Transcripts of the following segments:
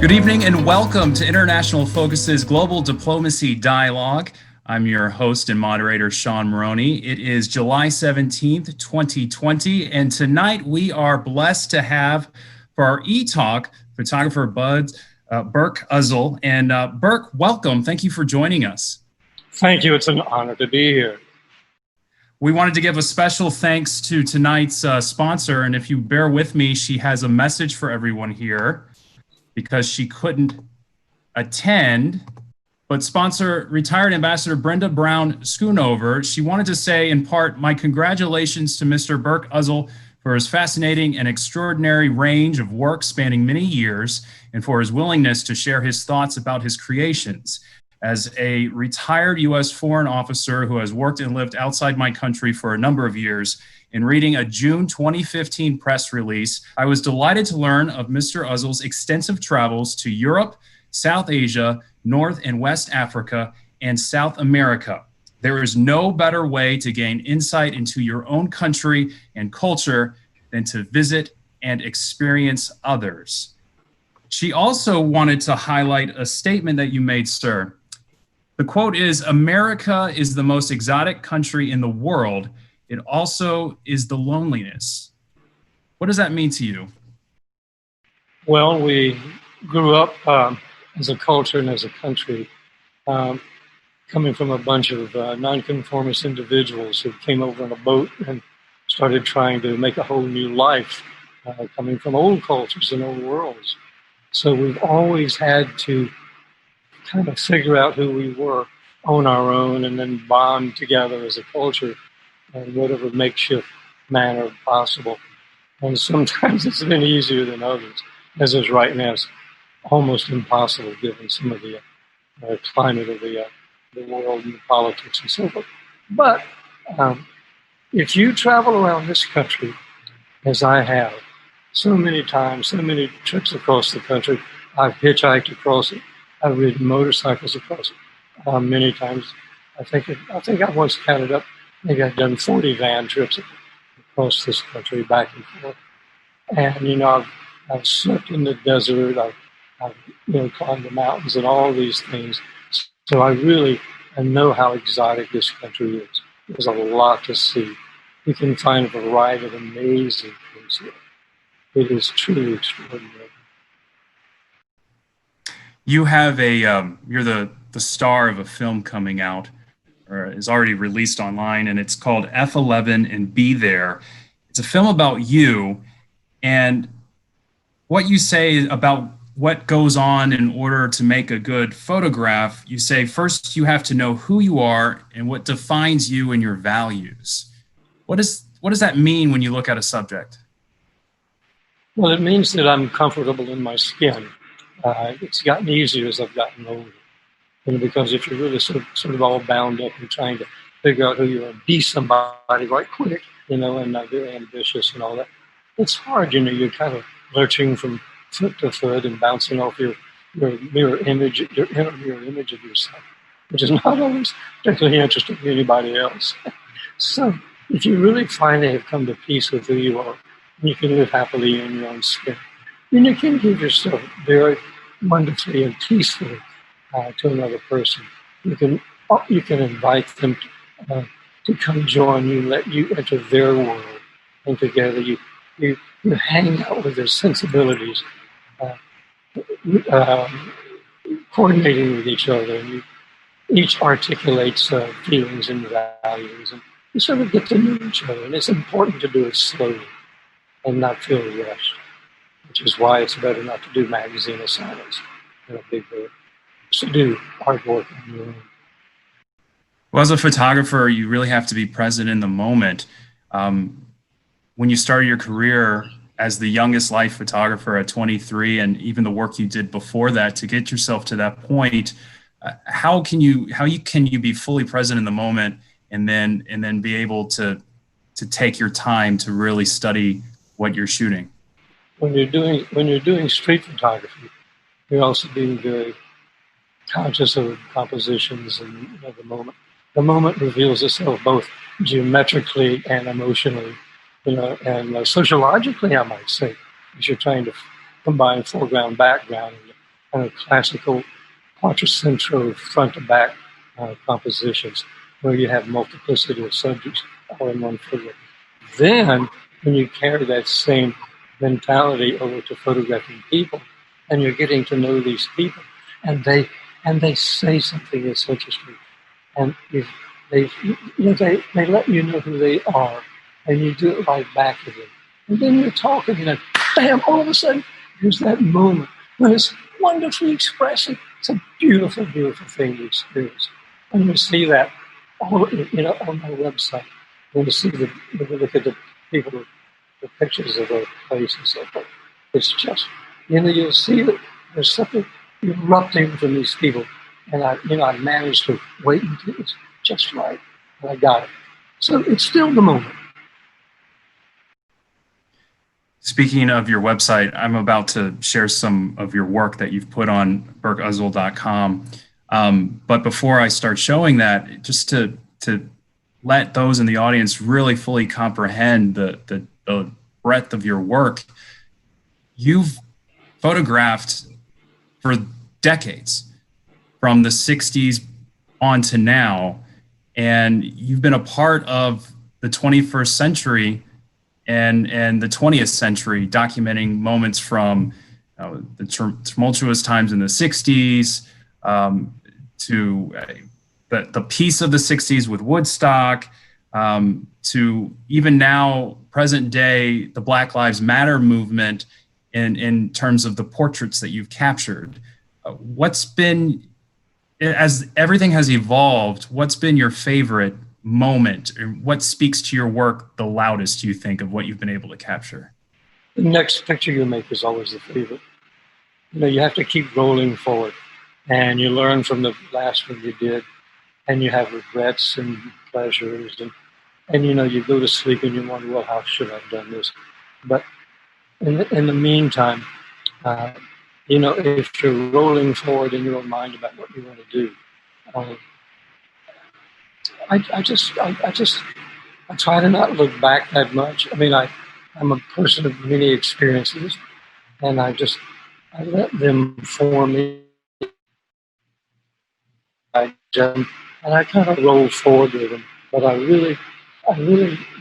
Good evening and welcome to International Focus's Global Diplomacy Dialogue. I'm your host and moderator, Sean Maroney. It is July 17th, 2020, and tonight we are blessed to have for our e-talk photographer Burk Uzzle. And Burk, welcome. Thank you for joining us. Thank you. It's an honor to be here. We wanted to give a special thanks to tonight's sponsor, and if you bear with me, she has a message for everyone here because she couldn't attend. But sponsor, retired Ambassador Brenda Brown Schoonover, she wanted to say in part, my congratulations to Mr. Burk Uzzle for his fascinating and extraordinary range of work spanning many years and for his willingness to share his thoughts about his creations. As a retired U.S. foreign officer who has worked and lived outside my country for a number of years, in reading a June 2015 press release, I was delighted to learn of Mr. Uzzle's extensive travels to Europe, South Asia, North and West Africa, and South America. There is no better way to gain insight into your own country and culture than to visit and experience others. She also wanted to highlight a statement that you made, sir. The quote is, America is the most exotic country in the world. It also is the loneliness. What does that mean to you? Well, we grew up as a culture and as a country, coming from a bunch of nonconformist individuals who came over on a boat and started trying to make a whole new life, coming from old cultures and old worlds. So we've always had to kind of figure out who we were on our own and then bond together as a culture in whatever makeshift manner possible. And sometimes it's been easier than others, as is right now. It's almost impossible given some of the climate of the world and the politics and so forth. But if you travel around this country, as I have, so many times, so many trips across the country, I've hitchhiked across it, I've ridden motorcycles across it many times. I think I once counted up, maybe I've done 40 van trips across this country back and forth. And, you know, I've slept in the desert, I've climbed the mountains and all these things. So I know how exotic this country is. There's a lot to see. You can find a variety of amazing things here. It is truly extraordinary. You have you're the star of a film coming out, or is already released online, and it's called F11 and Be There. It's a film about you and what you say about what goes on in order to make a good photograph. You say, first, you have to know who you are and what defines you and your values. What does that mean when you look at a subject? Well, it means that I'm comfortable in my skin. It's gotten easier as I've gotten older. Because if you're really sort of all bound up and trying to figure out who you are, be somebody right quick, and not very ambitious and all that, it's hard. You're kind of lurching from foot to foot and bouncing off your mirror image, your inner mirror image of yourself, which is not always particularly interesting to anybody else. So if you really finally have come to peace with who you are, and you can live happily in your own skin, then you can give yourself very wonderfully and peacefully to another person. You can invite them to come join you, let you enter their world, and together you hang out with their sensibilities, coordinating with each other, and you each articulates feelings and values, and you sort of get to know each other. And it's important to do it slowly and not feel rushed, which is why it's better not to do magazine assignments in a big way. To do hard work on your own. Well, as a photographer, you really have to be present in the moment. When you started your career as the youngest life photographer at 23, and even the work you did before that to get yourself to that point, how can you be fully present in the moment and then be able to take your time to really study what you're shooting? When you're doing street photography, you're also being very conscious of compositions and the moment. The moment reveals itself both geometrically and emotionally, and sociologically, I might say, as you're trying to combine foreground, background, kind of classical quattrocentro front to back compositions where you have multiplicity of subjects all in one figure. Then, when you carry that same mentality over to photographing people, and you're getting to know these people, and they say something that's interesting, and they let you know who they are, and you do it right back to them, and then you're talking, and then, bam! All of a sudden, there's that moment when it's wonderfully expressive. It's a beautiful, beautiful thing to experience, and you see that all on my website. When you see when you look at the people, the pictures of the place and so forth, it's just, you'll see that there's something erupting from these people. And I managed to wait until it's just right, and I got it. So it's still the moment. Speaking of your website, I'm about to share some of your work that you've put on burkuzzle.com. But before I start showing that, just to let those in the audience really fully comprehend the breadth of your work, you've photographed for decades, from the 60s on to now, and you've been a part of the 21st century and the 20th century, documenting moments from the tumultuous times in the 60s to the peace of the 60s with Woodstock, to even now, present day, the Black Lives Matter movement in terms of the portraits that you've captured. What's been, as everything has evolved, what's been your favorite moment? Or what speaks to your work the loudest, do you think, of what you've been able to capture? The next picture you make is always the favorite. You have to keep rolling forward, and you learn from the last one you did, and you have regrets and pleasures, and you go to sleep and you wonder, well, how should I have done this? But in the meantime, if you're rolling forward in your own mind about what you want to do, I try to not look back that much. I mean, I'm a person of many experiences, and I let them form me. And I kind of roll forward with them, but I really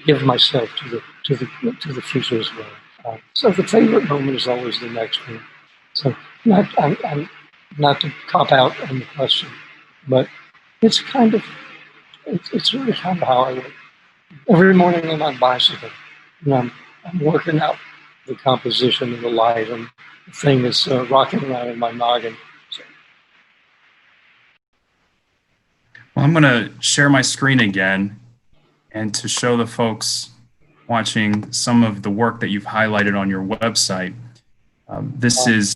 give myself to the future as well. So the favorite moment is always the next one. So I'm not to cop out on the question, but it's really kind of how I work. Every morning on my bicycle, I'm working out the composition of the light and the thing that's rocking around in my noggin. Well, I'm going to share my screen again, and to show the folks watching some of the work that you've highlighted on your website. This is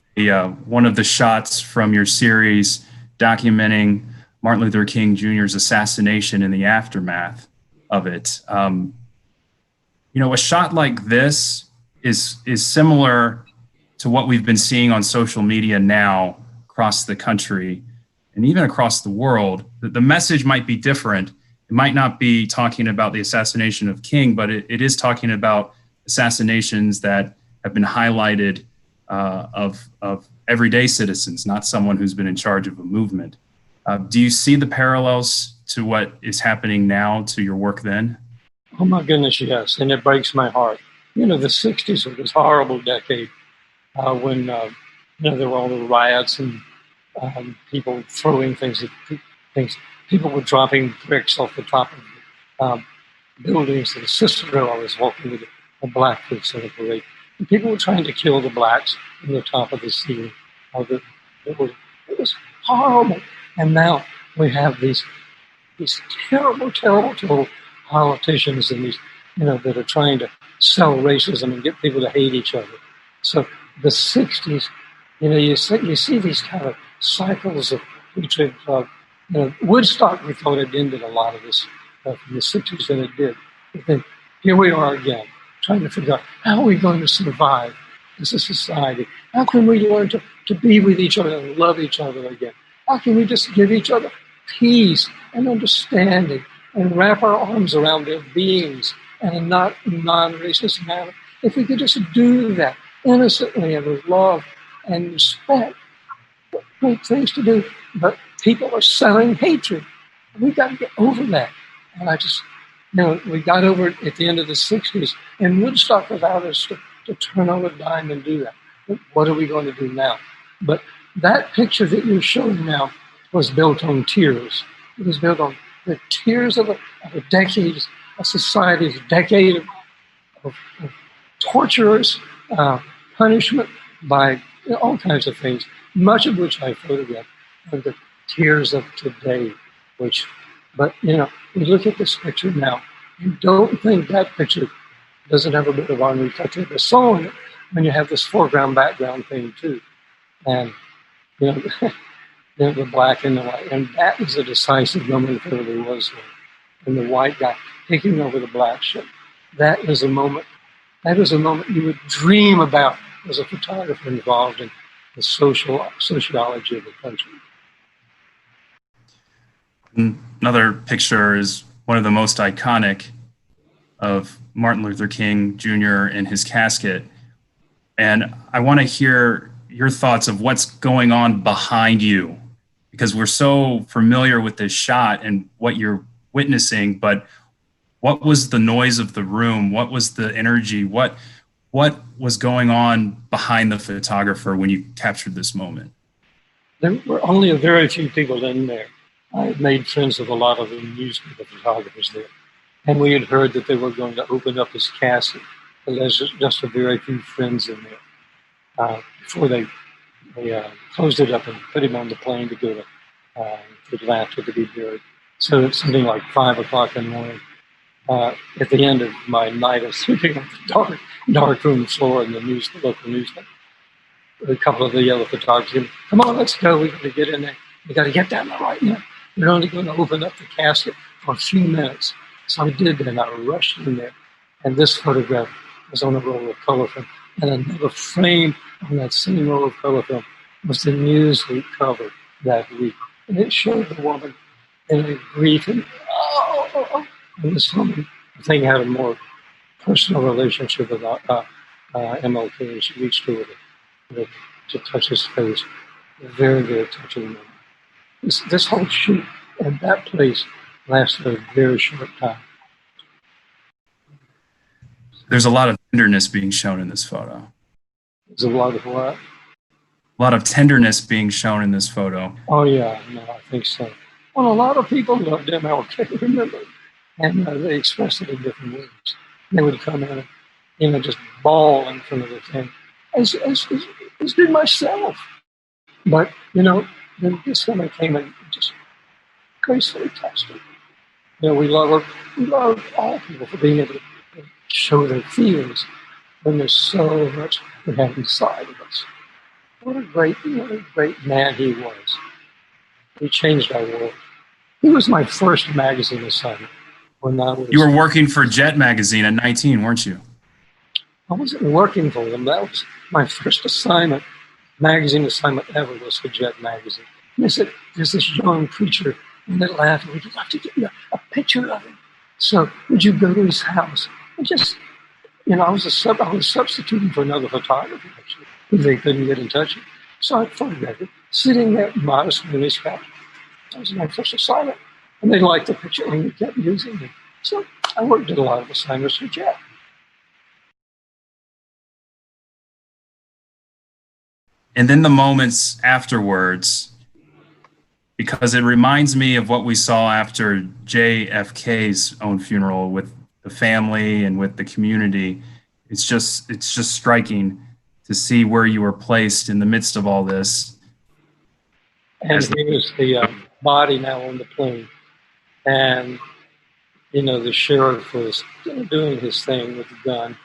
one of the shots from your series documenting Martin Luther King Jr.'s assassination and the aftermath of it. A shot like this is similar to what we've been seeing on social media now across the country and even across the world. The message might be different. It might not be talking about the assassination of King, but it is talking about assassinations that have been highlighted of everyday citizens, not someone who's been in charge of a movement. Do you see the parallels to what is happening now to your work then? Oh my goodness, yes, and it breaks my heart. The 60s was this horrible decade when there were all the riots and people throwing things at things. People were dropping bricks off the top of buildings. The sister girl I was walking with the black kids in the parade. And people were trying to kill the blacks in the top of the ceiling. It was horrible. And now we have these terrible, terrible, terrible politicians and these, that are trying to sell racism and get people to hate each other. So the 60s, you see these kind of cycles of hatred. Woodstock, we thought it ended a lot of this stuff in the 60s, and it did. But then here we are again, trying to figure out how are we going to survive as a society? How can we learn to be with each other and love each other again? How can we just give each other peace and understanding and wrap our arms around their beings in a non-racist manner? If we could just do that innocently and with love and respect, great things to do, but people are selling hatred. We got to get over that. And I just, we got over it at the end of the 60s, and Woodstock allowed us to turn on a dime and do that. But what are we going to do now? But that picture that you're showing now was built on tears. It was built on the tears of a decade, a society's decade of torturers, punishment by all kinds of things, much of which I photographed, and the tears of today, but we look at this picture now and don't think that picture doesn't have a bit of Henri Toucher de Song in it when you have this foreground background thing too. And the black and the white. And that was a decisive moment if there really was one. And the white guy taking over the black shirt. That is a moment you would dream about as a photographer involved in the sociology of the country. Another picture is one of the most iconic of Martin Luther King Jr. in his casket. And I want to hear your thoughts of what's going on behind you, because we're so familiar with this shot and what you're witnessing, but what was the noise of the room? What was the energy? What was going on behind the photographer when you captured this moment? There were only a very few people in there. I had made friends with a lot of the newspaper photographers there, and we had heard that they were going to open up his casket. And there's just a very few friends in there before they closed it up and put him on the plane to go to Atlanta to be buried. So it's something like 5 o'clock in the morning. At the end of my night of sleeping on the dark room floor in the local newspaper, a couple of the other photographers said, "Come on, let's go. We got to get in there. We got to get down there right now. They're only going to open up the casket for a few minutes." So I did that, and I rushed in there. And this photograph was on a roll of color film. And another frame on that same roll of color film was the Newsweek cover that week. And it showed the woman in a grief and and this woman, I think, had a more personal relationship with MLK, and she reached over to touch his face. A very, very touching moment. This whole shoot and that place lasted a very short time. There's a lot of tenderness being shown in this photo. There's a lot of what? A lot of tenderness being shown in this photo. Oh, yeah, no, I think so. Well, a lot of people loved MLK, remember? And they expressed it in different ways. They would come in and, just bawl in front of the thing, as did myself. But, then this woman came and just gracefully touched it. We love all people for being able to show their feelings when there's so much we have inside of us. What a great man he was. He changed our world. He was my first magazine assignment. You were working for Jet magazine at 19, weren't you? I wasn't working for them. That was my first magazine assignment ever was for Jet magazine. And they said, "There's this young preacher in Atlanta. We'd like to get you a picture of him. So would you go to his house?" And just, I was substituting for another photographer, actually, who they couldn't get in touch with. So I photographed it, sitting there modestly in his house. That was my first assignment. And they liked the picture, and we kept using it. So I worked at a lot of assignments for Jet. And then the moments afterwards, because it reminds me of what we saw after JFK's own funeral with the family and with the community. It's just striking to see where you were placed in the midst of all this. And he was the body now on the plane. And, the sheriff was doing his thing with the gun,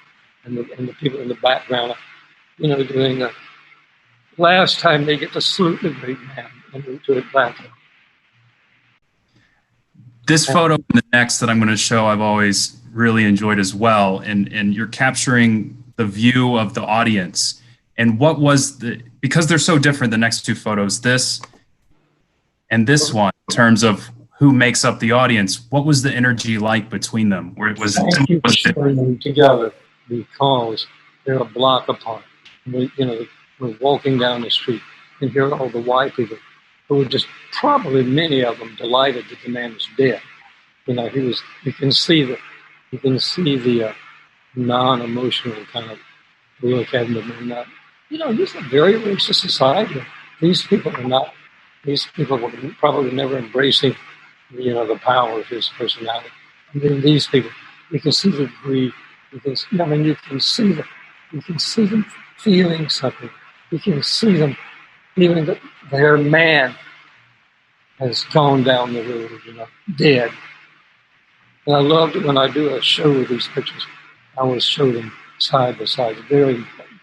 and the people in the background, doing the last time they get to salute the great man and move to Atlanta. This photo and the next that I'm going to show, I've always really enjoyed as well. And you're capturing the view of the audience. And what was because they're so different, the next two photos, this and this one, in terms of who makes up the audience, what was the energy like between them? Where it was Thank you for sharing them together, because they're a block apart. We're walking down the street, and here are all the white people who were just probably many of them delighted that the man was dead. You know, you can see the non-emotional kind of look at him. And, you know, this is a very racist society. These people were probably never embracing, you know, the power of his personality. I mean, these people, you can see the grief. You can see them feeling something. You can see them feeling that their man has gone down the road, you know, dead. And I loved it when I do a show with these pictures. I always show them side by side. Very important.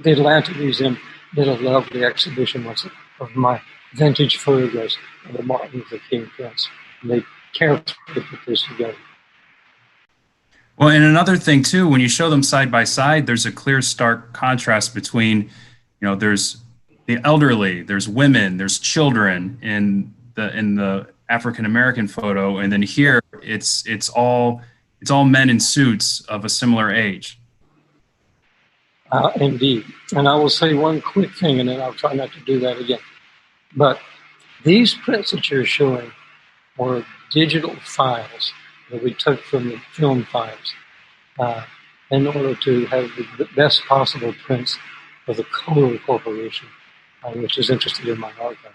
The Atlanta Museum did a lovely exhibition once of my vintage photographs of the Martin Luther King prints. And they carefully put this together. Well, and another thing too, when you show them side by side, there's a clear, stark contrast between, you know, there's the elderly, there's women, there's children in the African American photo, and then here it's all men in suits of a similar age. Indeed, and I will say one quick thing, and then I'll try not to do that again. But these prints that you're showing were digital files that we took from the film files in order to have the best possible prints of the Kohler Corporation, which is interested in my archive.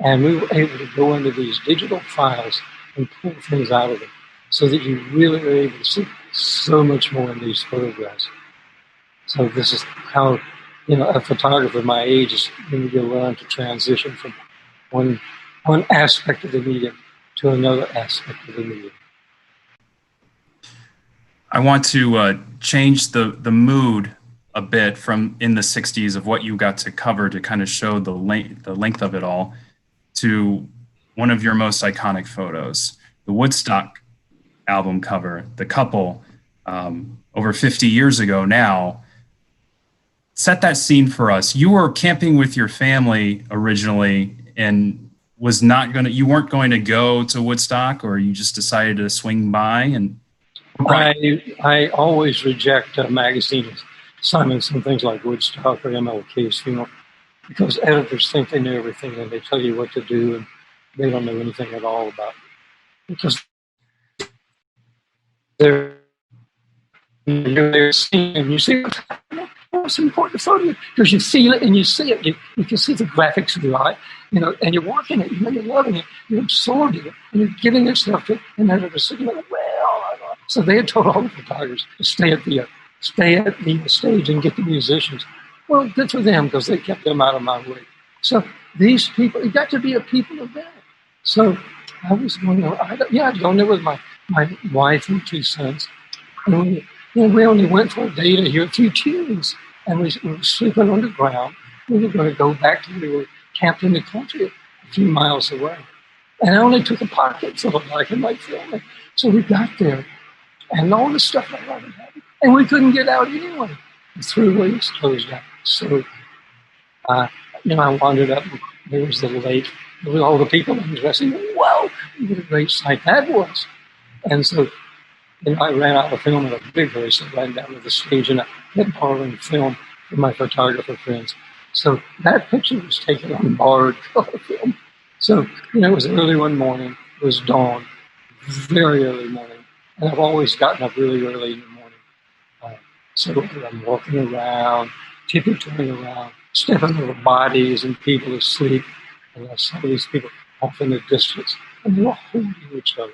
And we were able to go into these digital files and pull things out of them so that you really are able to see so much more in these photographs. So this is how, you know, a photographer my age is going to learn to transition from one aspect of the medium to another aspect of the medium. I want to change the mood a bit from in the 60s of what you got to cover to kind of show the length of it all to one of your most iconic photos, the Woodstock album cover, the couple over 50 years ago now. Set that scene for us. You were camping with your family originally and you weren't going to go to Woodstock, or you just decided to swing by? And I always reject magazines signing some things like Woodstock or MLK's funeral because editors think they know everything and they tell you what to do and they don't know anything at all about it. Because you're seeing and you see what's important photo because you feel it and you see it. You can see the graphics of the eye, you know, and you're watching it, you know, you're loving it, you're absorbing it, and you're giving yourself to it, and then they're sitting there, so they had told all the photographers to stay at the stage and get the musicians. Well, good for them because they kept them out of my way. So these people, it got to be a people event. So I was going there. I'd gone there with my wife and two sons. And we only went for a day to hear a few tunes. And we were sleeping on the ground. We were going to go back to where we were camped in the country a few miles away. And I only took a pocket full of black and white film. So we got there. And all the stuff like that happened. And we couldn't get out anyway. The throughways closed down. So, I wandered up. And there was the lake. There were all the people undressing. Whoa! What a great sight that was. And so, I ran out of film in a big hurry. So I ran down to the stage and I kept borrowing film from my photographer friends. So that picture was taken on borrowed color film. So, it was early one morning. It was dawn. Very early morning. And I've always gotten up really early in the morning. So I'm walking around, tiptoeing around, stepping over bodies and people asleep. And I saw these people off in the distance, and they were holding each other.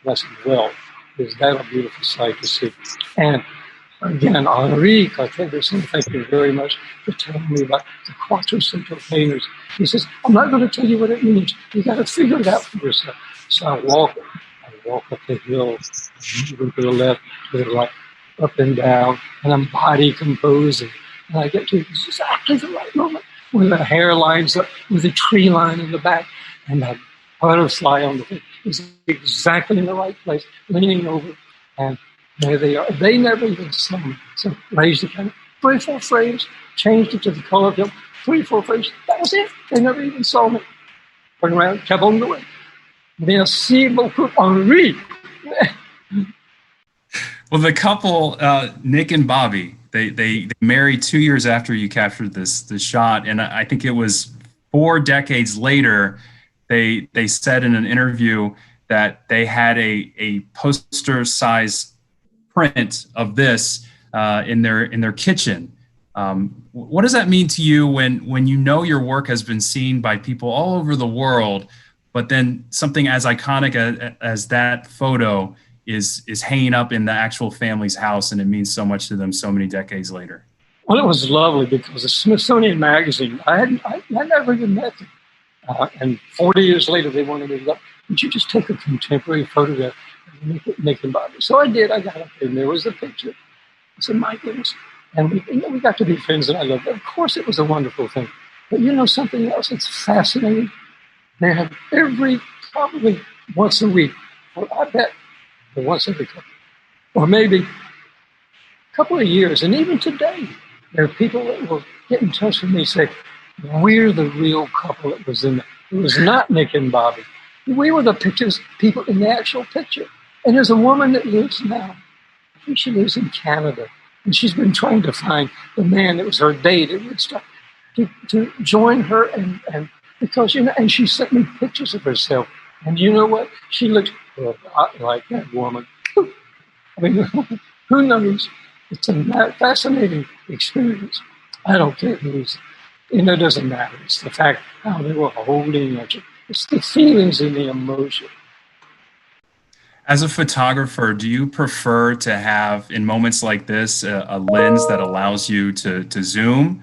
And I said, well, is that a beautiful sight to see? And again, Henri Cartier-Bresson, thank you very much for telling me about the quattrocentral painters. He says, I'm not going to tell you what it means. You got to figure it out for yourself. So I walk up the hill, moving to the left, to the right, up and down, and I'm body composing. And I get to exactly the right moment when the hair lines up with the tree line in the back, and the butterfly on the thing is exactly in the right place, leaning over, and there they are. They never even saw me. So raised the camera, 3 or 4 frames, changed it to the color film, 3 or 4 frames. That was it. They never even saw me. Turned around, kept on going. Merci beaucoup, Henri. Well, the couple, Nick and Bobby, They married 2 years after you captured this shot, and I think it was 4 decades later. They said in an interview that they had a poster size print of this in their kitchen. What does that mean to you when you know your work has been seen by people all over the world, but then something as iconic as that photo is hanging up in the actual family's house, and it means so much to them so many decades later? Well, it was lovely because the Smithsonian Magazine, I never even met them. And 40 years later, they wanted me to go, would you just take a contemporary photograph and make it Nick and Bobby? So I did. I got up there, and there was the picture. I said, my goodness. And we got to be friends, and I loved it. Of course, it was a wonderful thing. But you know something else that's fascinating? They have probably once a week, or I bet once every couple, or maybe a couple of years. And even today, there are people that will get in touch with me and say, we're the real couple that was in there. It was not Nick and Bobby. We were the people in the actual picture. And there's a woman that lives now. I think she lives in Canada. And she's been trying to find the man that was her date at Woodstock to join her. And because, and she sent me pictures of herself. And you know what? She looks a lot like that woman. I mean, who knows? It's a fascinating experience. I don't care who's. It doesn't matter. It's the fact how they were holding each other. It's the feelings and the emotion. As a photographer, do you prefer to have, in moments like this, a lens that allows you to zoom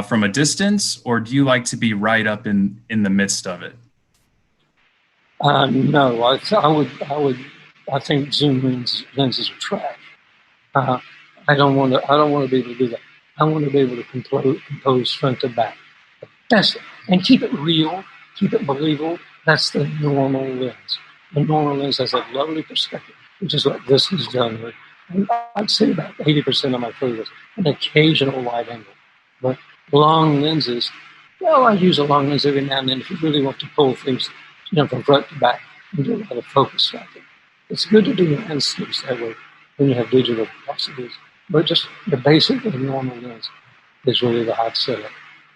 from a distance, or do you like to be right up in the midst of it? No, I think zoom lenses are trash. I don't want to be able to do that. I want to be able to compose front to back. And keep it real, keep it believable. That's the normal lens. The normal lens has a lovely perspective, which is what this has done with. And I'd say about 80% of my photos, an occasional wide angle. But long lenses, well, I use a long lens every now and then if you really want to pull things, from front to back and do a lot of focus tracking. It's good to do landscapes that way when you have digital possibilities. But just the basic and normal lens is really the hot setup.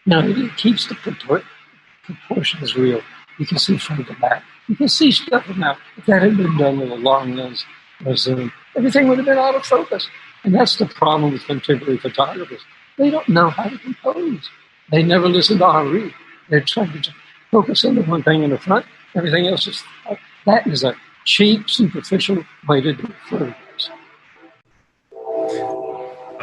It keeps the proportions real. You can see front to back. You can see stuff now. If that had been done with a long lens or zoom, everything would have been out of focus. And that's the problem with contemporary photographers. They don't know how to compose. They never listen to Henri. They're trying to just focus on the one thing in the front. Everything else is, that is a cheap, superficial way to do photographs.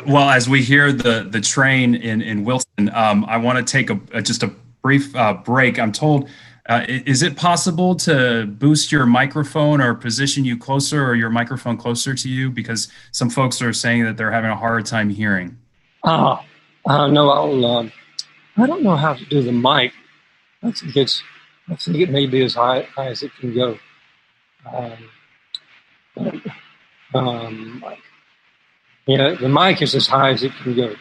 Well, as we hear the train in Wilson, I want to take just a brief break. I'm told, is it possible to boost your microphone or position you closer or your microphone closer to you? Because some folks are saying that they're having a hard time hearing. No, I don't know how to do the mic. I think it may be as high as it can go. The mic is as high as it can go.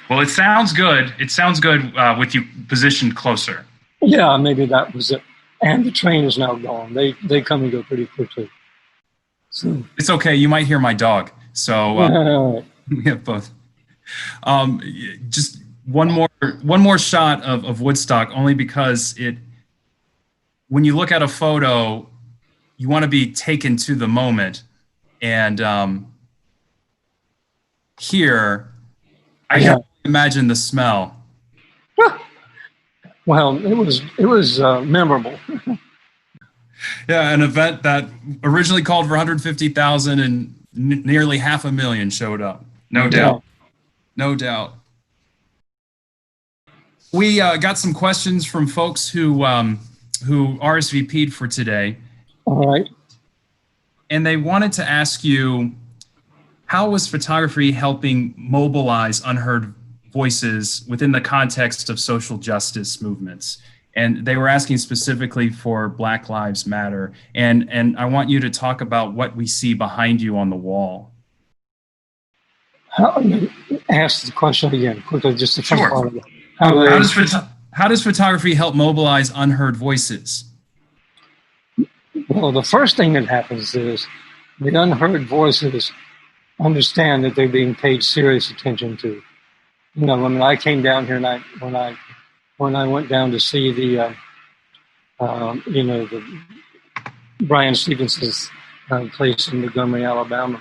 Well, it sounds good. It sounds good with you positioned closer. Yeah, maybe that was it. And the train is now gone. They come and go pretty quickly. So it's okay. You might hear my dog. So we have both. Just one more shot of Woodstock, only because when you look at a photo, you want to be taken to the moment. And here, I can imagine the smell. Well, it was memorable. Yeah, an event that originally called for 150,000 and nearly 500,000 showed up. No doubt. No doubt. We got some questions from folks who RSVP'd for today. All right. And they wanted to ask you, how was photography helping mobilize unheard voices within the context of social justice movements? And they were asking specifically for Black Lives Matter. And I want you to talk about what we see behind you on the wall. Ask the question again, quickly, just to Sure. part of it. How does photography help mobilize unheard voices? Well, the first thing that happens is the unheard voices understand that they're being paid serious attention to. You know, when I came down here and when I went down to see the the Brian Stevenson's place in Montgomery, Alabama,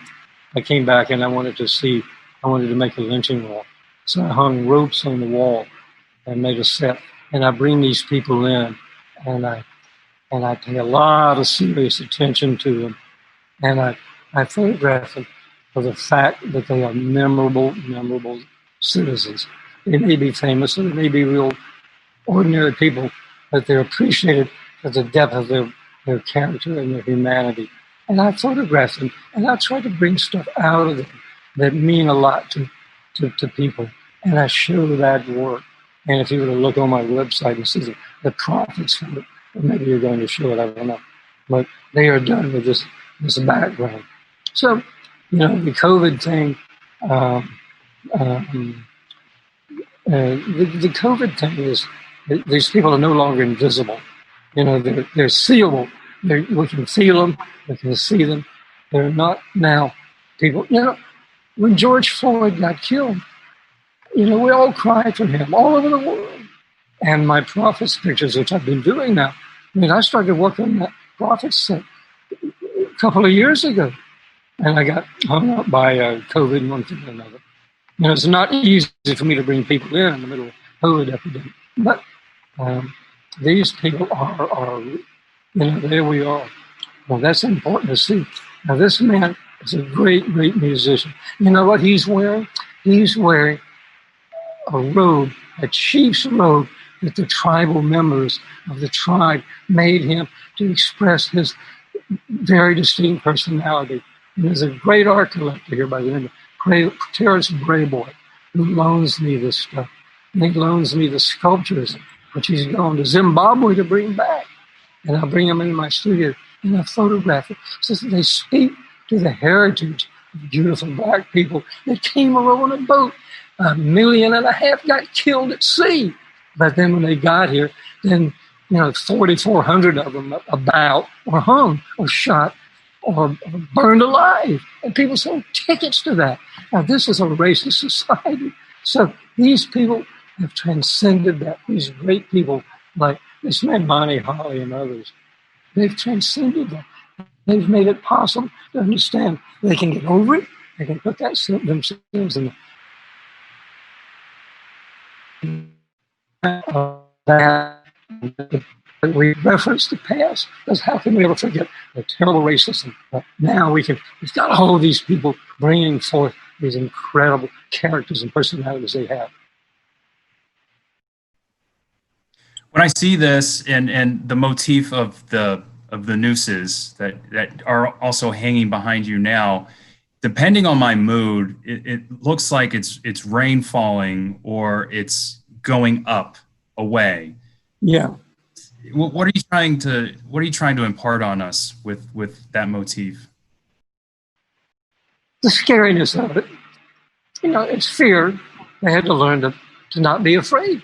I came back and I wanted to make a lynching wall. So I hung ropes on the wall and made a set. And I bring these people in and I pay a lot of serious attention to them. And I photograph them for the fact that they are memorable citizens. They may be famous and they may be real ordinary people, but they're appreciated for the depth of their character and their humanity. And I photograph them and I try to bring stuff out of them that mean a lot to people. And I show that work. And if you were to look on my website and see the profits from it, or maybe you're going to show it, I don't know. But they are done with this background. So, you know, the COVID thing, the COVID thing is these people are no longer invisible. You know, they're seeable. We can feel them. We can see them. They're not now people. You know, when George Floyd got killed, you know, we all cried for him all over the world. And my Prophets pictures, which I've been doing now, I mean, I started working on that Prophets set a couple of years ago. And I got hung up by COVID and one thing or another. You know, it's not easy for me to bring people in the middle of COVID epidemic. But these people are, you know, there we are. Well, that's important to see. Now, this man is a great musician. You know what he's wearing? He's wearing a robe, a chief's robe that the tribal members of the tribe made him to express his very distinct personality. And there's a great art collector here by the name of Terrence Brayboy who loans me this stuff. And he loans me the sculptures, which he's gone to Zimbabwe to bring back. And I bring them into my studio and I photograph it so that they speak to the heritage of beautiful black people that came over on a boat. 1.5 million got killed at sea. But then when they got here, then, you know, 4,400 of them about were hung or shot or burned alive. And people sold tickets to that. Now, this is a racist society. So these people have transcended that. These great people like this man, Bonnie Holly and others, they've transcended that. They've made it possible to understand they can get over it. They can put that themselves in we reference the past because how can we ever forget the terrible racism? But now we've got all of these people bringing forth these incredible characters and personalities they have. When I see this and the motif of the nooses that are also hanging behind you now, depending on my mood, it looks like it's rain falling or it's going up away. Yeah. What are you trying to impart on us with that motif? The scariness of it. You know, it's fear. They had to learn to not be afraid.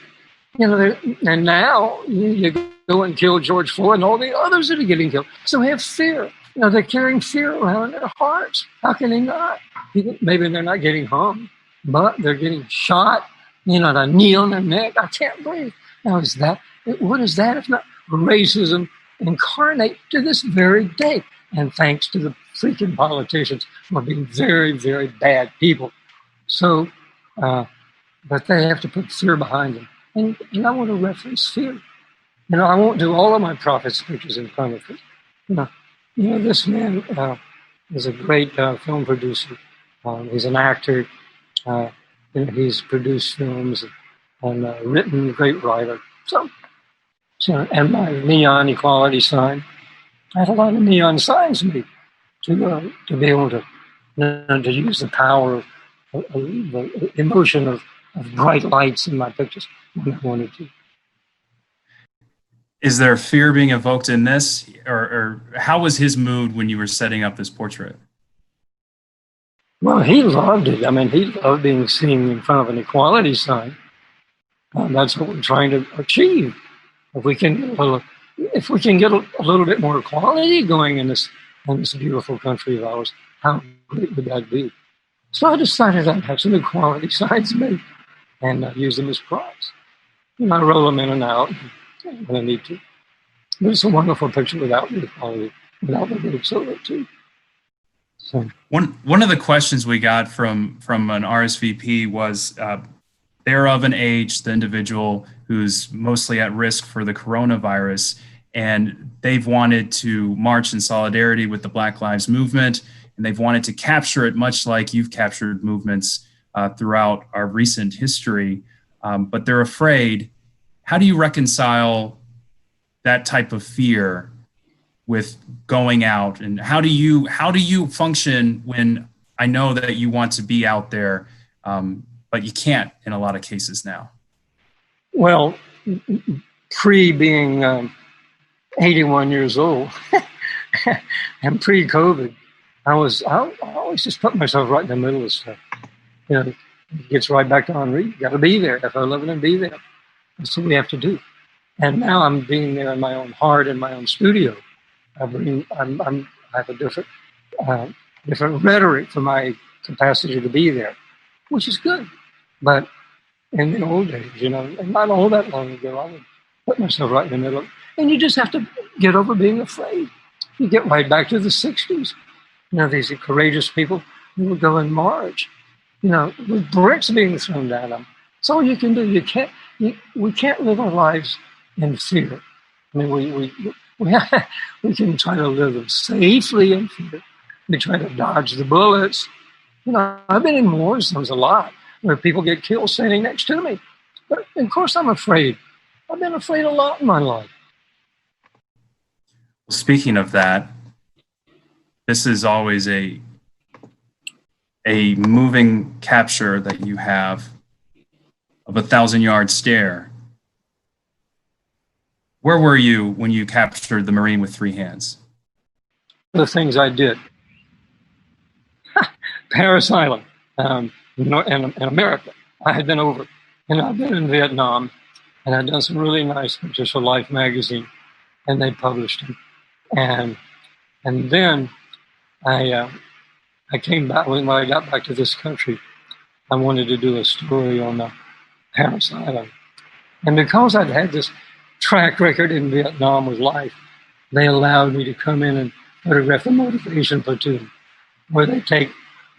You know, and now you go and kill George Floyd and all the others that are getting killed. So they have fear. You know, they're carrying fear around in their hearts. How can they not? Maybe they're not getting hung, but they're getting shot. You know, the knee on their neck. I can't breathe. Now, what is that if not racism incarnate to this very day? And thanks to the freaking politicians who are being very, very bad people. So, but they have to put fear behind them. And I want to reference fear. You know, I won't do all of my Prophets pictures in front of it. You know, this man is a great film producer. He's an actor. You know, he's produced films and written, a great writer. So, and my neon equality sign. I had a lot of neon signs made to be able to use the power of the emotion of bright lights in my pictures when I wanted to. Is there fear being evoked in this, or how was his mood when you were setting up this portrait? Well, he loved it. I mean, he loved being seen in front of an equality sign. That's what we're trying to achieve. If we can get a little bit more equality going in this beautiful country of ours, how great would that be? So I decided I'd have some equality signs made and use them as props. And I roll them in and out when I need to. But it's a wonderful picture without the equality, without the big solo too. So One of the questions we got from an RSVP was they're of an age, the individual who's mostly at risk for the coronavirus, and they've wanted to march in solidarity with the Black Lives Movement, and they've wanted to capture it much like you've captured movements throughout our recent history, but they're afraid. How do you reconcile that type of fear with going out, and how do you function when I know that you want to be out there, but you can't in a lot of cases now? Well, pre being 81 years old and pre-COVID, I always just put myself right in the middle of stuff. You know, it gets right back to Henri. You got to be there. If I love it, and be there. That's what we have to do. And now I'm being there in my own heart, in my own studio. I have a different rhetoric for my capacity to be there, which is good. But in the old days, you know, and not all that long ago, I would put myself right in the middle. And you just have to get over being afraid. You get right back to the 60s. You know, these courageous people who would go and march, you know, with bricks being thrown at them. That's all you can do. We can't live our lives in fear. I mean, we can try to live them safely in fear. We try to dodge the bullets. You know, I've been in war zones a lot where people get killed standing next to me. But of course I'm afraid. I've been afraid a lot in my life. Speaking of that, this is always a moving capture that you have of a 1,000-yard stare. Where were you when you captured the Marine with three hands? The things I did. Paris Island, in America. I had been over, and I've been in Vietnam, and I'd done some really nice pictures for Life magazine, and they published them. And then I came back, when I got back to this country, I wanted to do a story on Paris Island. And because I'd had this track record in Vietnam with Life, they allowed me to come in and photograph the motivation platoon, where they take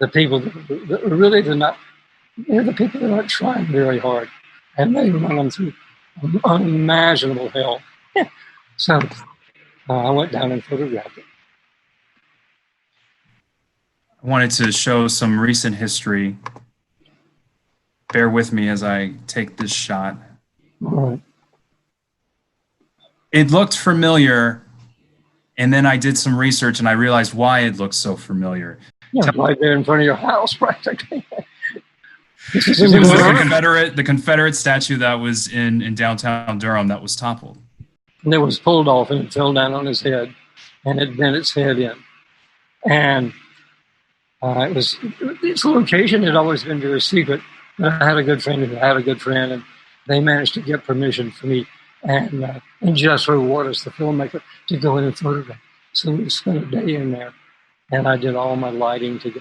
the people that are really they're the people that aren't trying very hard, and they run them through unimaginable hell. So I went down and photographed it. I wanted to show some recent history. Bear with me as I take this shot. All right. It looked familiar, and then I did some research and I realized why it looked so familiar. Yeah, right there in front of your house, practically. This is It was the Confederate statue that was in downtown Durham that was toppled. And it was pulled off and it fell down on his head, and it bent its head in. And its location had always been very secret. But I had a good friend who had a good friend, and they managed to get permission for me and just reward us, the filmmaker, to go in and photograph. So we spent a day in there, and I did all my lighting to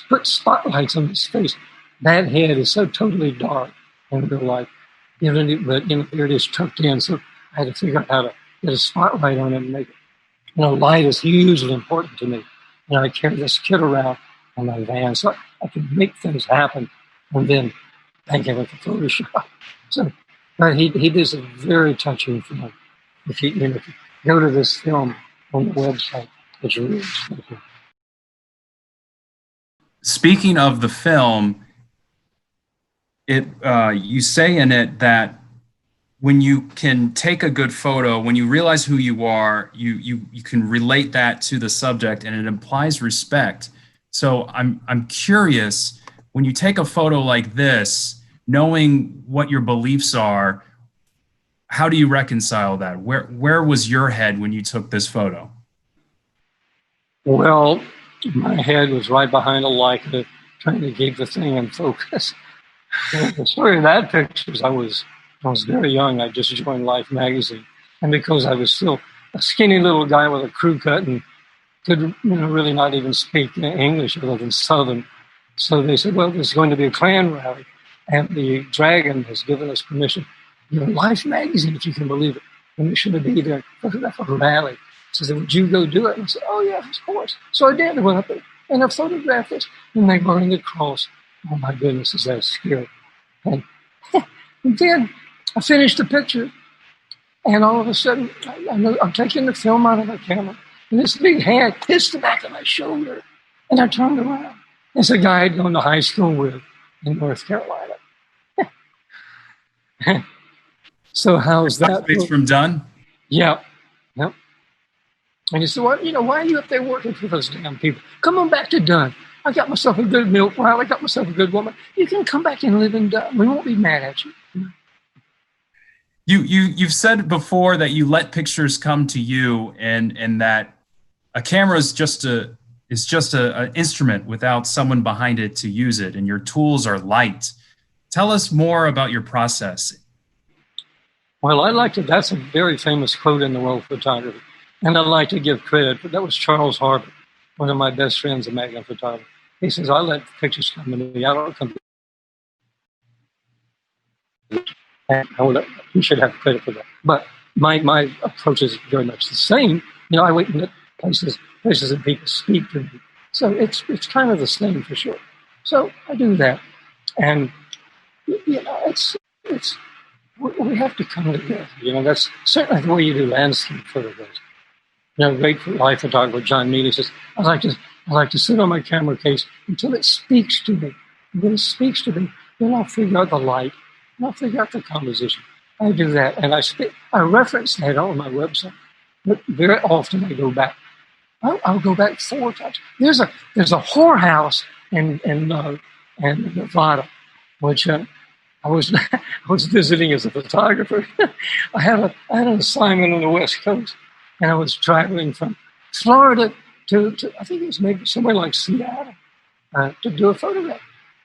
put spotlights on his face. That head is so totally dark in real life, but there it is tucked in. So I had to figure out how to get a spotlight on it and make it. You know, light is hugely important to me. You know, I carry this kit around in my van, so I can make things happen, and then thank him with the Photoshop. So he does a very touching film. If you go to this film on the website, it's really special. Speaking of the film, you say in it that when you can take a good photo, when you realize who you are, you can relate that to the subject, and it implies respect. So I'm curious, when you take a photo like this, knowing what your beliefs are, how do you reconcile that? Where was your head when you took this photo? Well, my head was right behind a Leica, trying to keep the thing in focus. The story of that picture is I was very young. I just joined Life magazine, and because I was still a skinny little guy with a crew cut and could really not even speak English other than Southern, So they said, well, there's going to be a Klan rally, and the Dragon has given us permission. Life magazine, if you can believe it, permission to be there for the rally. So they said, would you go do it? And I said, oh, yeah, of course. So I did. I went up there, and I photographed it, and they burned the cross. Oh, my goodness, is that scary. And then I finished the picture, and all of a sudden, I'm taking the film out of my camera, and this big hand hits the back of my shoulder, and I turned around. It's a guy I'd gone to high school with in North Carolina. So how's that? It's from Dunn? Yeah. Yep. And he said, well, why are you up there working for those damn people? Come on back to Dunn. I got myself a good milk pile. I got myself a good woman. You can come back and live in Dunn. We won't be mad at you. You've said before that you let pictures come to you, and that a camera is just an instrument without someone behind it to use it, and your tools are light. Tell us more about your process. Well, that's a very famous quote in the world of photography, and I'd like to give credit, but that was Charles Harbert, one of my best friends, a Magnum photographer. He says, I let pictures come to me. I don't come to me. He should have credit for that. But my approach is very much the same. I wait in places that people speak to me. So it's kind of the same for sure. So I do that. And, it's we have to come together. That's certainly the way you do landscape photographs. Great life photographer John Neely says, I like to sit on my camera case until it speaks to me. When it speaks to me, then I'll figure out the light, and I'll figure out the composition. I do that, and I reference that on my website, but very often I go back. I'll go back 4 times. There's a whorehouse in Nevada, which I was visiting as a photographer. I had an assignment on the West Coast, and I was traveling from Florida to I think it was maybe somewhere like Seattle to do a photograph.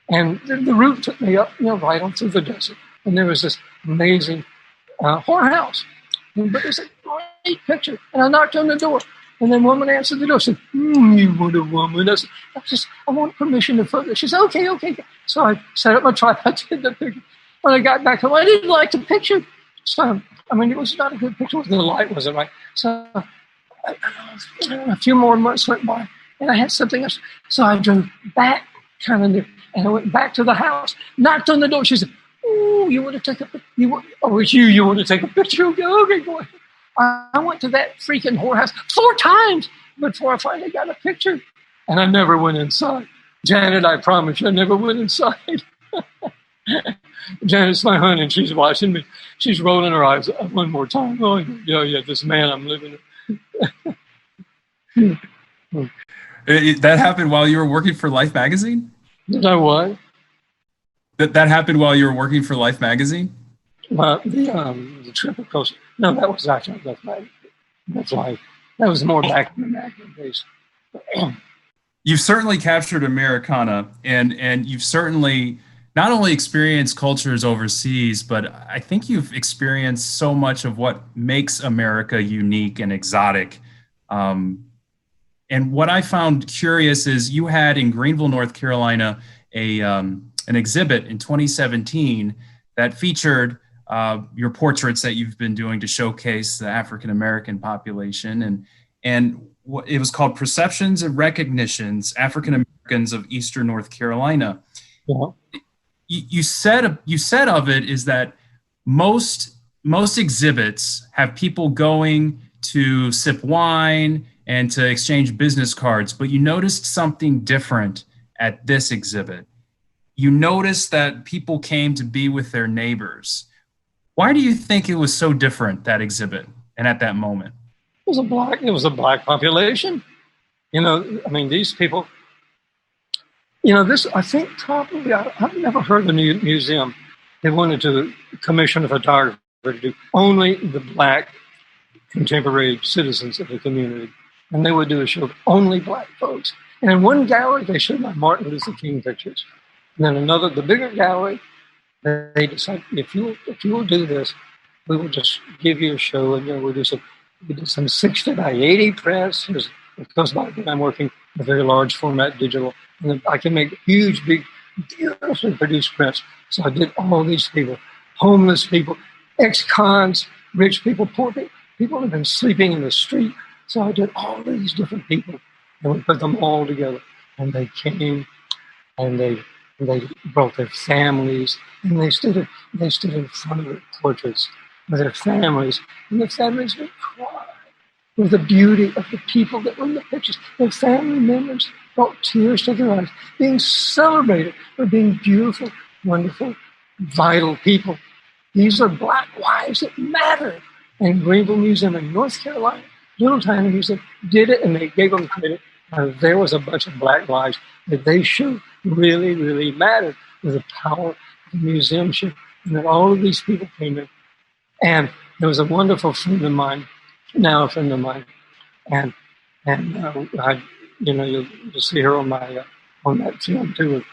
And the route took me up, right on through the desert. And there was this amazing whorehouse. But it's a great picture. And I knocked on the door. And then a woman answered the door and said, you want a woman? I want permission to photograph. She said, okay. So I set up my tripod, did the picture. When I got back home, I didn't like the picture. So, it was not a good picture. The light wasn't right. So a few more months went by, and I had something else. So I drove back kind of near, and I went back to the house, knocked on the door. She said, oh, you want to take a picture? You want to take a picture? Okay, go ahead. I went to that freaking whorehouse 4 times before I finally got a picture. And I never went inside. Janet, I promise you, I never went inside. Janet's my honey, and she's watching me. She's rolling her eyes one more time. Oh, yeah, this man I'm living with. That happened while you were working for Life magazine? Did I what? That happened while you were working for Life magazine? The trip across. No, that was actually Life magazine. That's Life. That was more back in the magazine days. You've certainly captured Americana, and you've certainly not only experienced cultures overseas, but I think you've experienced so much of what makes America unique and exotic. And what I found curious is you had in Greenville, North Carolina, an exhibit in 2017 that featured your portraits that you've been doing to showcase the African American population, and it was called Perceptions and Recognitions, African Americans of Eastern North Carolina. Yeah. You said of it is that most exhibits have people going to sip wine and to exchange business cards, but you noticed something different at this exhibit. You noticed that people came to be with their neighbors. Why do you think it was so different, that exhibit, and at that moment? It was a black population. These people, this, I think probably, I've never heard of a museum. They wanted to commission a photographer to do only the black contemporary citizens of the community. And they would do a show of only black folks. And in one gallery, they showed my Martin Luther King pictures. And then the bigger gallery, they decided, if you will do this, we will just give you a show, and we did some 60 by 80 prints. Because by then I'm working a very large format digital. And I can make huge, big, beautifully produced prints. So I did all these people, homeless people, ex-cons, rich people, poor people. People have been sleeping in the street. So I did all these different people, and we put them all together. And they came, and they brought their families, and they stood in front of the portraits with their families, and the families would cry with the beauty of the people that were in the pictures. Their family members brought tears to their eyes, being celebrated for being beautiful, wonderful, vital people. These are Black lives that matter. And Greenville Museum in North Carolina, little tiny museum, did it, and they gave them credit. There was a bunch of Black lives that they showed really, really mattered with the power of the museumship. And that all of these people came in. And there was a wonderful friend of mine, now a friend of mine, and I, you'll see her on my on that film too, with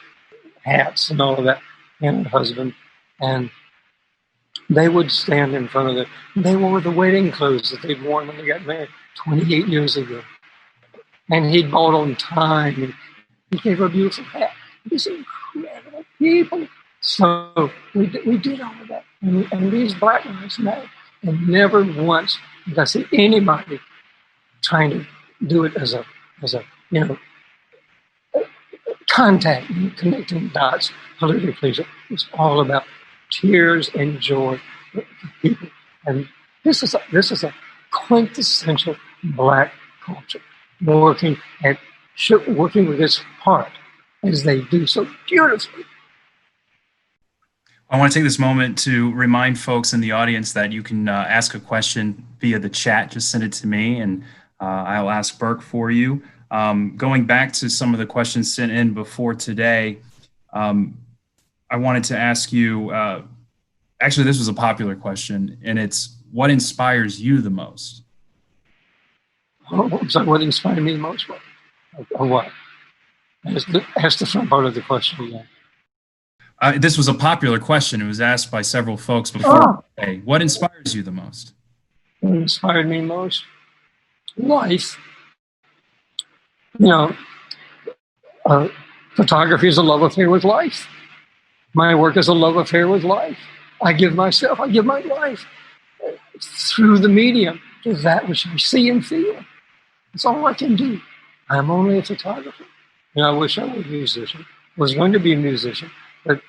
hats and all of that, and her husband, and they would stand in front of it. They wore the wedding clothes that they'd worn when they got married 28 years ago, and he'd bought on time, and he gave her a beautiful hat. These incredible people. So we did all of that, and these Black lives matter. And never once did I see anybody trying to do it as a contact, connecting dots politically. It was all about tears and joy for people. And this is a quintessential Black culture, working with its heart as they do so beautifully. I want to take this moment to remind folks in the audience that you can ask a question via the chat. Just send it to me, and I'll ask Burk for you. Going back to some of the questions sent in before today, I wanted to ask you, actually, this was a popular question, and it's, what inspires you the most? So what inspired me the most? Or what? Ask the front part of the question again. This was a popular question. It was asked by several folks before today. What inspires you the most? What inspired me most? Life. Photography is a love affair with life. My work is a love affair with life. I give my life through the medium to that which I see and feel. That's all I can do. I'm only a photographer. And I wish I was a musician. I was going to be a musician, but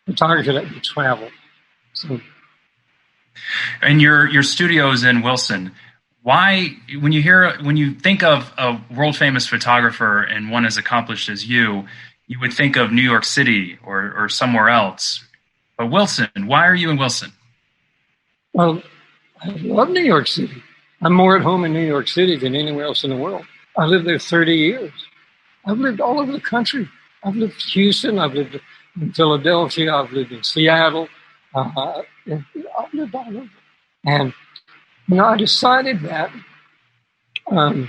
photography let me travel. So. And your studio is in Wilson. Why, when you think of a world famous photographer and one as accomplished as you would think of New York City or somewhere else. But Wilson, why are you in Wilson? Well, I love New York City. I'm more at home in New York City than anywhere else in the world. I lived there 30 years. I've lived all over the country. I've lived in Houston. I've lived in Philadelphia. I've lived in Seattle. I've lived all over. And I decided that I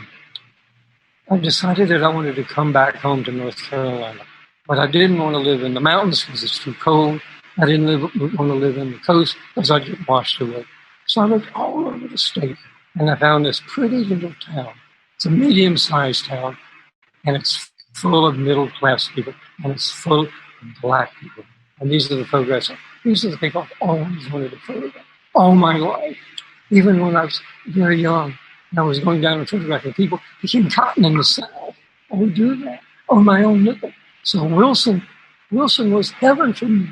wanted to come back home to North Carolina, but I didn't want to live in the mountains because it's too cold. I didn't want to live in the coast because I'd get washed away. So I looked all over the state, and I found this pretty little town. It's a medium-sized town, and it's full of middle-class people, and it's full of Black people. And these are the photographs. These are the people I've always wanted to photograph all my life. Even when I was very young, and I was going down and photographing people picking cotton in the South. I would do that on my own nickel. So Wilson was heaven for me.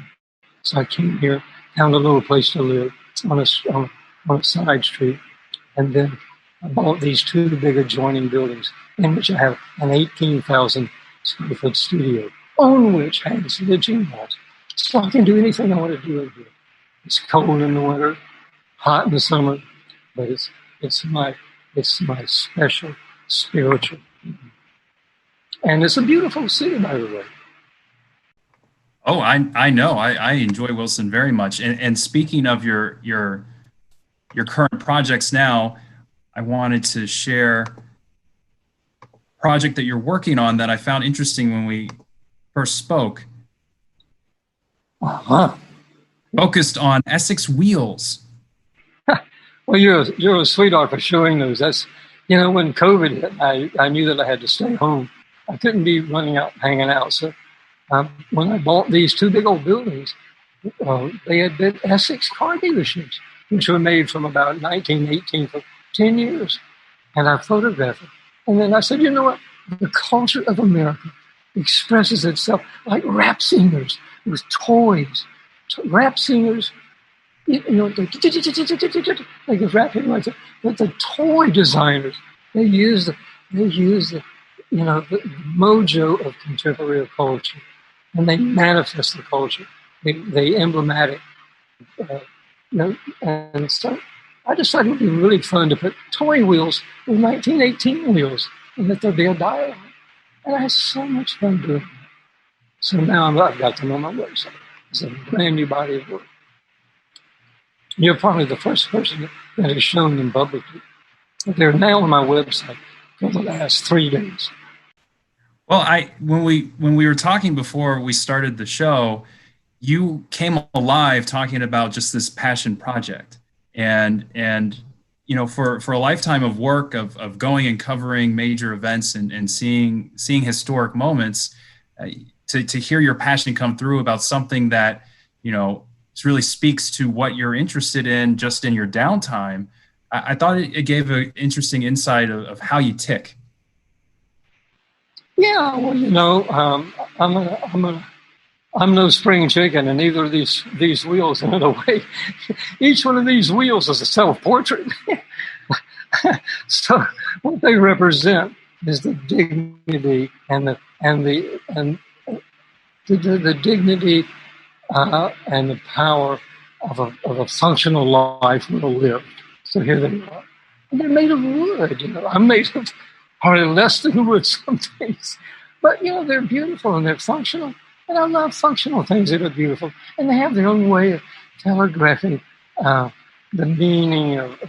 So I came here, found a little place to live on a side street, and then I bought these two big adjoining buildings in which I have an 18,000 square foot studio, on which hangs lynching walls. So I can do anything I want to do in here. It's cold in the winter, hot in the summer, but it's my special spiritual. And it's a beautiful city, by the way. Oh, I know. I enjoy Wilson very much. And speaking of your current projects now, I wanted to share a project that you're working on that I found interesting when we first spoke. Focused on Essex wheels. Well, you're a sweetheart for showing those. That's, when COVID hit, I knew that I had to stay home. I couldn't be running out, hanging out. So when I bought these two big old buildings, they had been Essex car dealerships, which were made from about 1918 for 10 years. And I photographed it. And then I said, you know what? The culture of America expresses itself like rap singers with toys. Rap singers, you know, they get rapping like that. But the toy designers, they use the you know, the mojo of contemporary culture, and they manifest the culture. They emblematic, you know, and so I decided it would be really fun to put toy wheels with 1918 wheels, and that there'd be a dialogue. And I had so much fun doing that. So now I've got them on my website. It's a brand new body of work. You're probably the first person that has shown them publicly. They're now on my website for the last 3 days. Well, when we were talking before we started the show, you came alive talking about just this passion project, and you know, for a lifetime of work of going and covering major events and seeing historic moments, to hear your passion come through about something that, you know, really speaks to what you're interested in just in your downtime. I thought it gave an interesting insight of how you tick. Yeah, well, you know, I'm no spring chicken, and neither of these wheels. And in a way, each one of these wheels is a self-portrait. So what they represent is the dignity and the dignity and the power of a functional life well lived. So here they are, and they're made of wood. You know, I'm made of probably less than wood some things, but you know, they're beautiful and they're functional. And I love functional things that are beautiful, and they have their own way of telegraphing the meaning of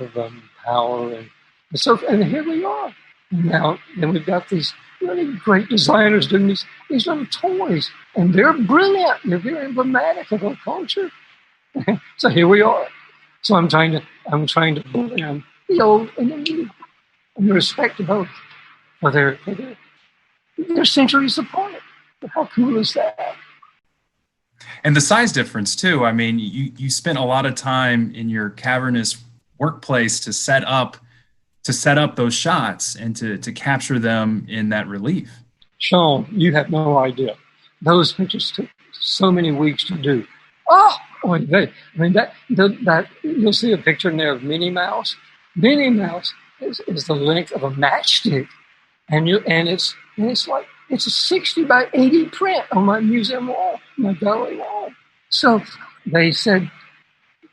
power and so. And here we are. Now, and we've got these really great designers doing these little toys, and they're brilliant. They're very emblematic of our culture. So here we are. So I'm trying to blend the old and the new, and respect both for their centuries apart. How cool is that? And the size difference too. I mean, you spent a lot of time in your cavernous workplace to set up those shots and to capture them in that relief. Sean, you have no idea. Those pictures took so many weeks to do. Oh, that you'll see a picture in there of Minnie Mouse. Minnie Mouse is the length of a matchstick, and it's like it's a 60 by 80 print on my museum wall, my gallery wall. So they said,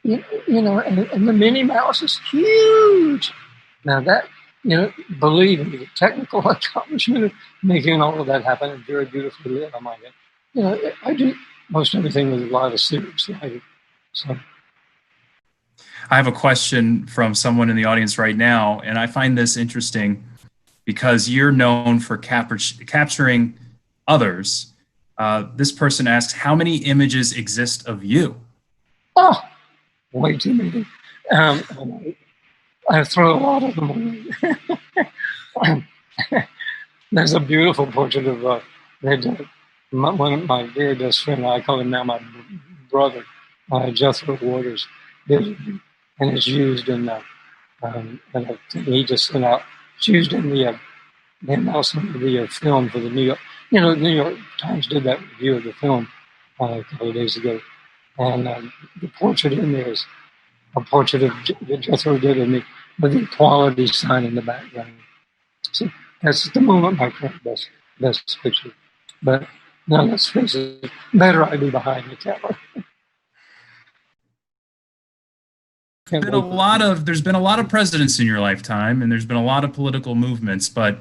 you know, and the Minnie Mouse is huge. Now that, you know, believe me, the technical accomplishment of making all of that happen and very beautifully lit, I might add. You know, I do most everything with a lot of serious lighting. So I have a question from someone in the audience right now, and I find this interesting because you're known for capturing others. This person asks, how many images exist of you? Oh, way too many. I throw a lot of them away. There's a beautiful portrait of one of my very best friend. I call him now my brother, Jethro Waters, did it, and it's used in and he just sent out. It's used in the announcement of the film for the New York. You know, the New York Times did that review of the film a couple of days ago, and the portrait in there is a portrait of Jethro did of me with the equality sign in the background. So that's at the moment my current best picture. But no, let's face it, better I be behind the camera. There's been a lot of presidents in your lifetime, and there's been a lot of political movements. But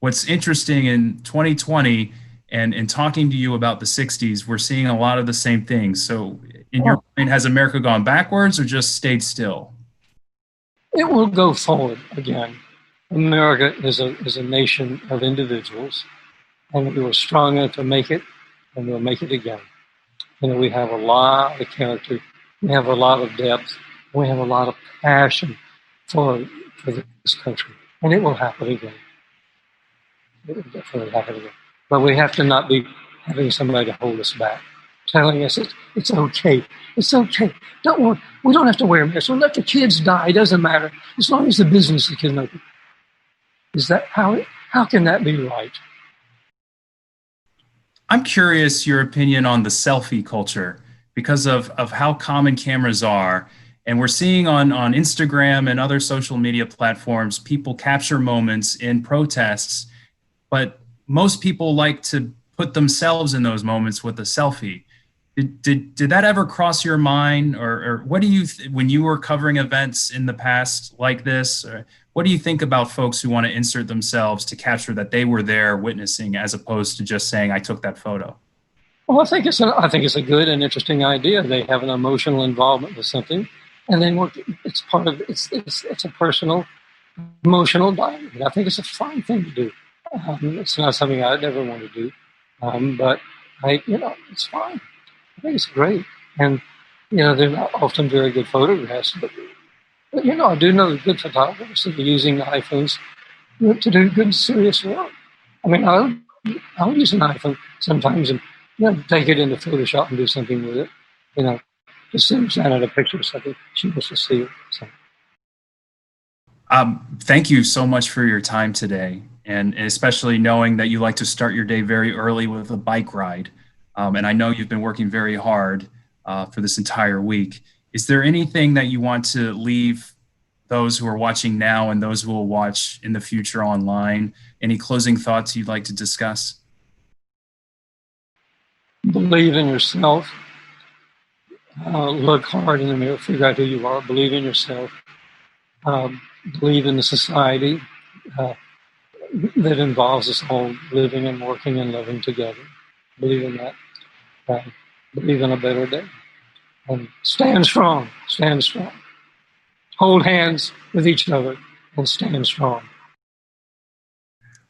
what's interesting in 2020 and talking to you about the 60s, we're seeing a lot of the same things. So in your mind, has America gone backwards or just stayed still? It will go forward again. America is a nation of individuals, and we were strong enough to make it, and we'll make it again. You know, we have a lot of character, we have a lot of depth, we have a lot of passion for this country, and it will happen again. It will definitely happen again. but we have to not be having somebody to hold us back, telling us it's okay. It's okay. Don't worry. We don't have to wear masks. We'll let the kids die. It doesn't matter. As long as the businesses can open. Is that how can that be right? I'm curious your opinion on the selfie culture because of how common cameras are. And we're seeing on Instagram and other social media platforms, people capture moments in protests, but most people like to put themselves in those moments with a selfie. Did that ever cross your mind, or what do you when you were covering events in the past like this? What do you think about folks who want to insert themselves to capture that they were there witnessing, as opposed to just saying, "I took that photo"? Well, I think it's a good and interesting idea. They have an emotional involvement with something, and then it's part of it's a personal emotional diary. I think it's a fine thing to do. It's not something I'd ever want to do, but it's fine. I think it's great, and they're not often very good photographs, but I do know good photographers that are using iPhones to do good, serious work. I mean, I'll use an iPhone sometimes and take it into Photoshop and do something with it. Just send Janet a picture of something she wants to see. So. Thank you so much for your time today, and especially knowing that you like to start your day very early with a bike ride. And I know you've been working very hard for this entire week. Is there anything that you want to leave those who are watching now and those who will watch in the future online? Any closing thoughts you'd like to discuss? Believe in yourself. Look hard in the mirror. Figure out who you are. Believe in yourself. Believe in the society that involves us all living and working and living together. Believe in that. Believe in a better day. And stand strong. Stand strong. Hold hands with each other and stand strong.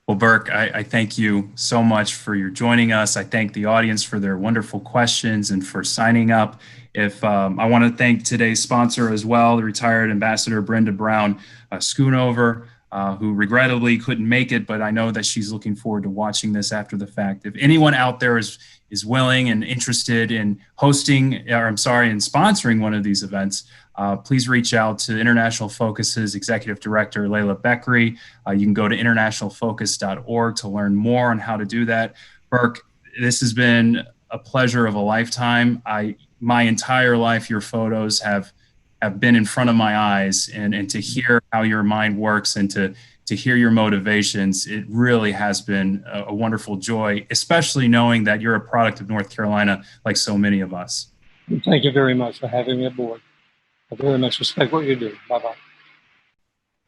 Well, Burk, I thank you so much for your joining us. I thank the audience for their wonderful questions and for signing up. I want to thank today's sponsor as well, the retired Ambassador Brenda Brown Schoonover, who regrettably couldn't make it, but I know that she's looking forward to watching this after the fact. If anyone out there is willing and interested in sponsoring one of these events, please reach out to International Focus's Executive Director, Layla Bekri. You can go to internationalfocus.org to learn more on how to do that. Burk, this has been a pleasure of a lifetime. My entire life, your photos have been in front of my eyes, and to hear how your mind works and to hear your motivations, it really has been a wonderful joy, especially knowing that you're a product of North Carolina like so many of us. Thank you very much for having me aboard. I very much respect what you do. Bye-bye.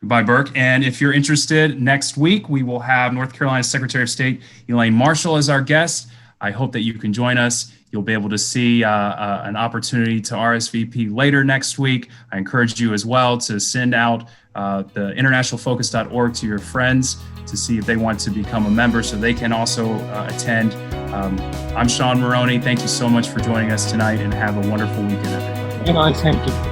Goodbye, Burk. And if you're interested, next week we will have North Carolina Secretary of State Elaine Marshall as our guest. I hope that you can join us. You'll be able to see an opportunity to RSVP later next week. I encourage you as well to send out the internationalfocus.org to your friends to see if they want to become a member so they can also attend. I'm Sean Maroney. Thank you so much for joining us tonight, and have a wonderful weekend, everybody. And I thank you.